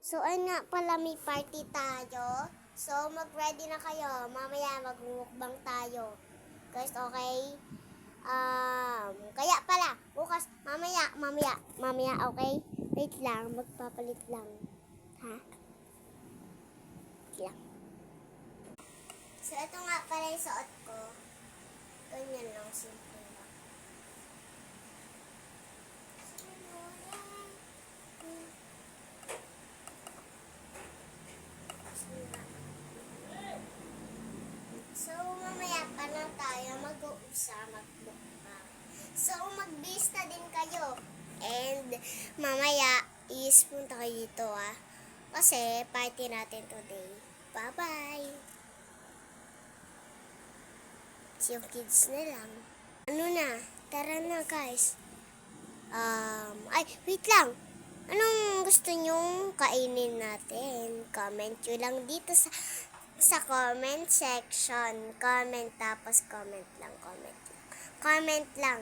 So, ayun nga pala, may party tayo. So, mag-ready na kayo. Mamaya mag-mukbang tayo. Guys, okay? Kaya pala, bukas, mamaya, okay? Wait lang, magpapalit lang. Ha? Wait lang. So, ito nga pala yung suot ko. Ganyan lang, simple lang. So, mamaya pa na tayo mag-mukbang. So, mag-bis na din kayo. And, mamaya is punta kayo dito Kasi, party natin today. Bye-bye! Yung kids na lang. Ano na? Tara na, guys. Wait lang. Anong gusto nyong kainin natin? Comment nyo lang dito sa comment section. Comment lang. Comment lang.